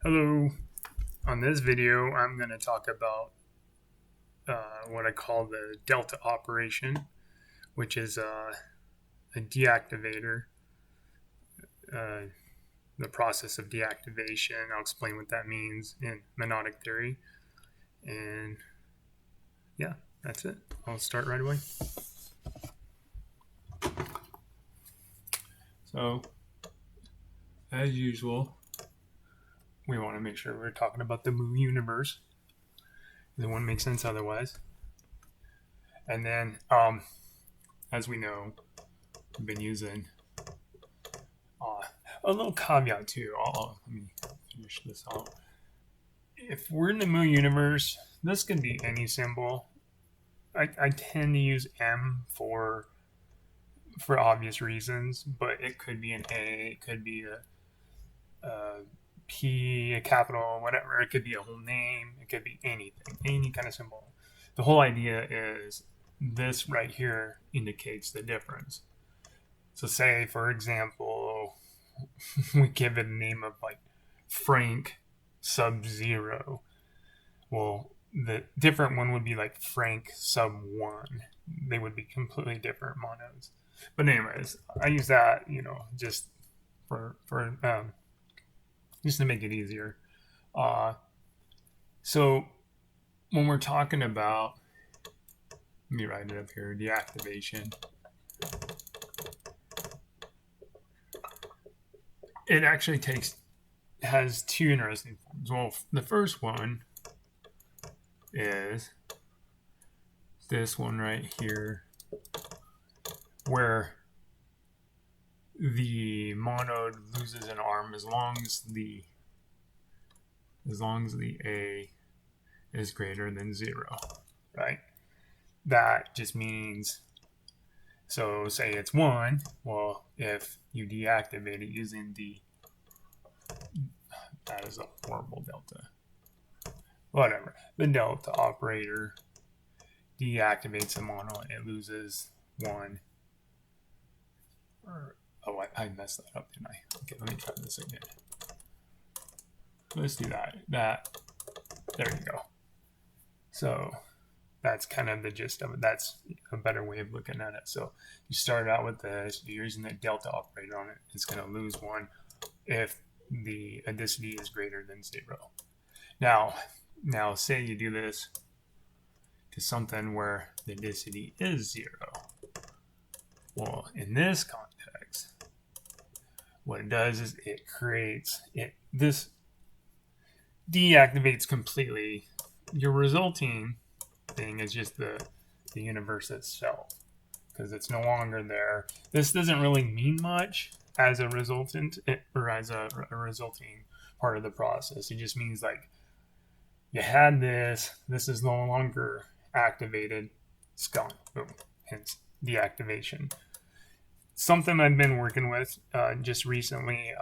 Hello. On this video, I'm going to talk about what I call the delta operation, which is a deactivator, uh, the process of deactivation. I'll explain what that means in Monodic Theory. And yeah, that's it. I'll start right away. So, as usual, we want to make sure we're talking about the Moo universe. It wouldn't make sense otherwise. And then, as we know, we've been using a little caveat too. Let me finish this out. If we're in the Moo universe, this can be any symbol. I tend to use M for obvious reasons, but it could be an A, it could be a P, a capital, whatever. It could be a whole name. It could be anything, any kind of symbol. The whole idea is this right here indicates the difference. So say, for example, we give it a name of like Frank Sub-Zero. Well, the different one would be like Frank Sub-1. They would be completely different monodes. But anyways, I use that, just for just to make it easier. So when we're talking about, let me write it up here, deactivation. It actually has two interesting forms. Well, the first one is this one right here, where the monode loses an arm as long as the A is greater than 0, right? That just means, so say it's 1, well, if you deactivate it using that is a horrible delta. Whatever. The delta operator deactivates the mono, it loses 1. Oh, I messed that up, didn't I? Okay, let me try this again. Let's do that. There you go. So that's kind of the gist of it. That's a better way of looking at it. So you start out with this, you're using the delta operator on it. It's going to lose 1 if the adicity is greater than 0. Now say you do this to something where the adicity is 0. Well, in this context, what it does is this deactivates completely. Your resulting thing is just the universe itself, because it's no longer there. This doesn't really mean much as a resultant or as a resulting part of the process. It just means like you had this is no longer activated, it's gone, boom, hence deactivation. Something I've been working with just recently,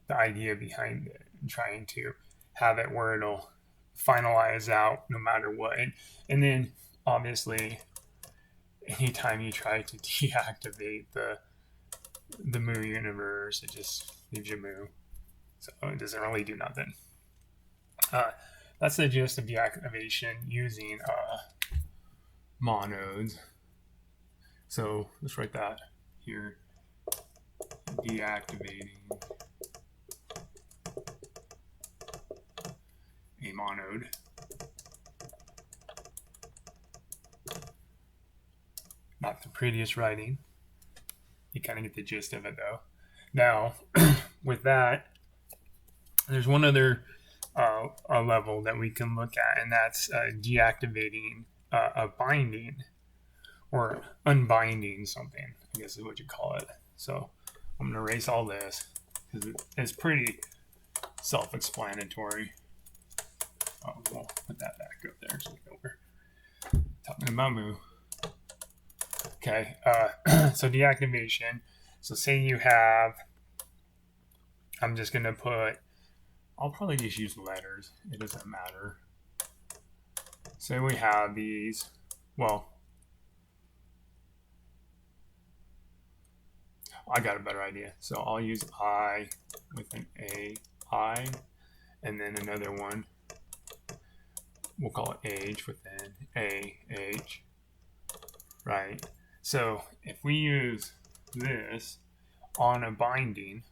the idea behind it, trying to have it where it'll finalize out no matter what. And then obviously anytime you try to deactivate the Moo universe, it just leaves you Moo. So it doesn't really do nothing. That's the gist of deactivation using monodes. So let's write that here. Deactivating a monode. Not the prettiest writing. You kind of get the gist of it though. Now, with that, there's one other a level that we can look at, and that's deactivating a binding or unbinding something, I guess is what you call it. So I'm going to erase all this because it's pretty self-explanatory. Oh, we'll put that back up there so we know we're talking about Moo. Okay, so deactivation. So say you have, I'm just going to put, I'll probably just use letters. It doesn't matter. Say we have these, well, I got a better idea. So I'll use I with an A, I, and then another one, we'll call it age within age, right? So if we use this on a binding,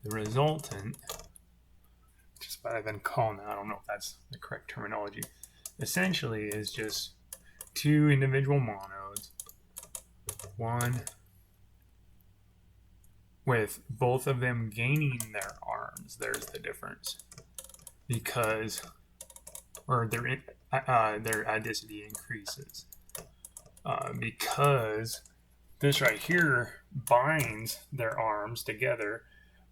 the resultant, just what I've been calling that, I don't know if that's the correct terminology, essentially is just two individual monodes, one with both of them gaining their arms. There's the difference, because, or their adicity increases, because this right here binds their arms together.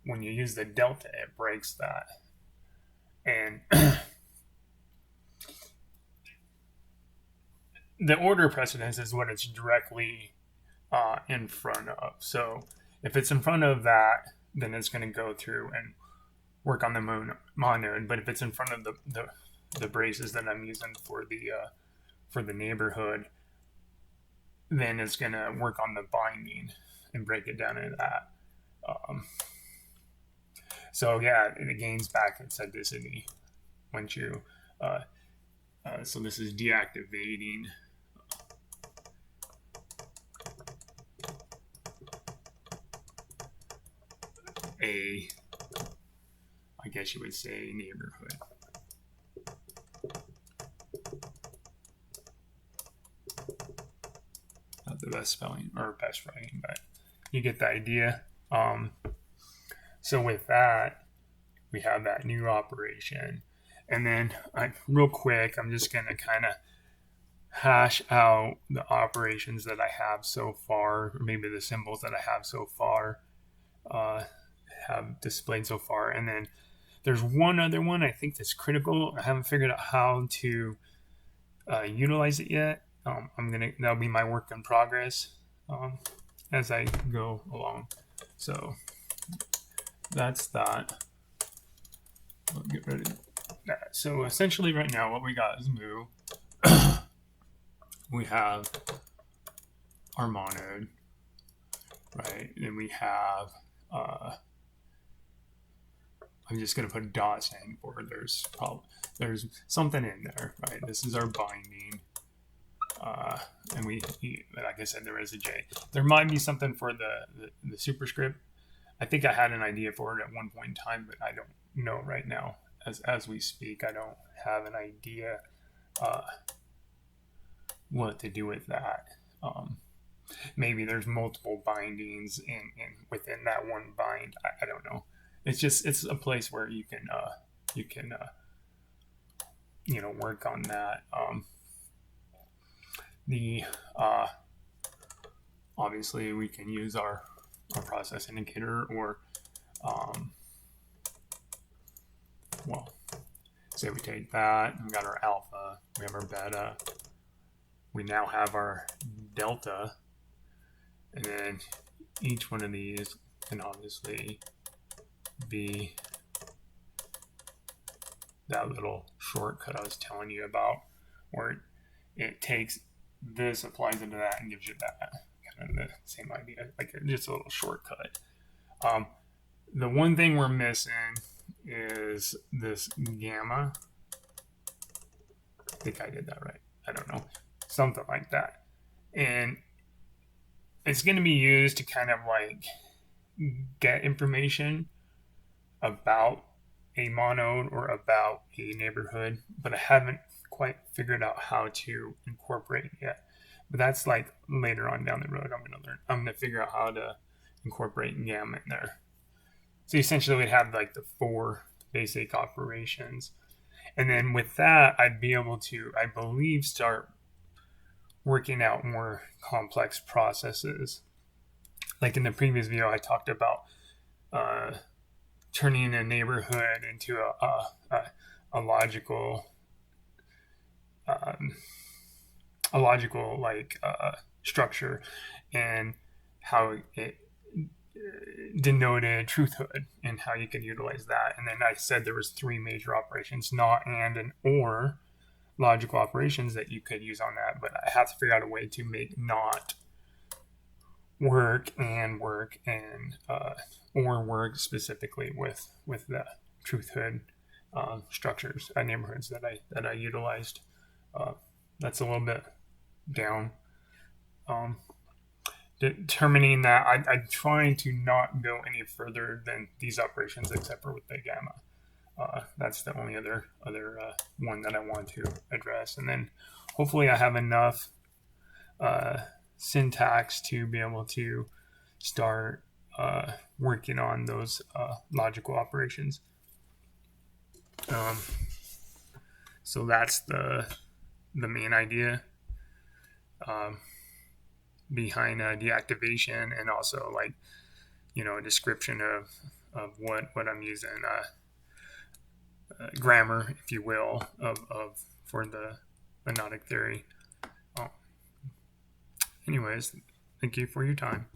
When you use the delta, it breaks that. And the order precedence is what it's directly in front of. So if it's in front of that, then it's going to go through and work on the monode. But if it's in front of the braces that I'm using for the neighborhood, then it's going to work on the binding and break it down into that. So yeah, it gains back its adicity once you. So this is deactivating a, I guess you would say, neighborhood. Not the best spelling or best writing, but you get the idea. So with that, we have that new operation. And then real quick, I'm just going to kind of hash out the operations that I have so far, or maybe the symbols that I have so far, have displayed so far. And then there's one other one I think that's critical. I haven't figured out how to utilize it yet. That'll be my work in progress as I go along. So that's that. I'll get rid of that. So essentially right now what we got is mu. We have our monode, right? Then we have, I'm just going to put a dot saying for there's something in there, right? This is our binding. And like I said, there is a J. There might be something for the superscript. I think I had an idea for it at one point in time, but I don't know right now. As we speak, I don't have an idea what to do with that. Maybe there's multiple bindings in within that one bind. I don't know. It's a place where you can work on that. Obviously we can use our process indicator, or say we take that, we got our alpha, we have our beta, we now have our delta, and then each one of these can obviously be that little shortcut I was telling you about, where it takes this, applies it to that, and gives you that. Kind of the same idea, like just a little shortcut. The one thing we're missing is this gamma. I think I did that right. I don't know. Something like that. And it's going to be used to kind of like get information about a monode or about a neighborhood, but I haven't quite figured out how to incorporate it yet. But that's like later on down the road. I'm going to figure out how to incorporate gamma in there. So essentially we'd have like the 4 basic operations. And then with that, I'd be able to, I believe, start working out more complex processes. Like in the previous video, I talked about turning a neighborhood into a logical structure, and how it denoted truthhood and how you could utilize that. And then I said there was 3 major operations, not, and or logical operations that you could use on that, but I have to figure out a way to make not work and or work specifically with that truthhood structures at neighborhoods that I utilized. That's a little bit down. Determining that I'm trying to not go any further than these operations except for with the gamma. That's the only other one that I want to address. And then hopefully I have enough syntax to be able to start working on those logical operations. So that's the main idea behind deactivation, and also like a description of what I'm using, grammar, if you will, of for the Monodic theory. Anyways, thank you for your time.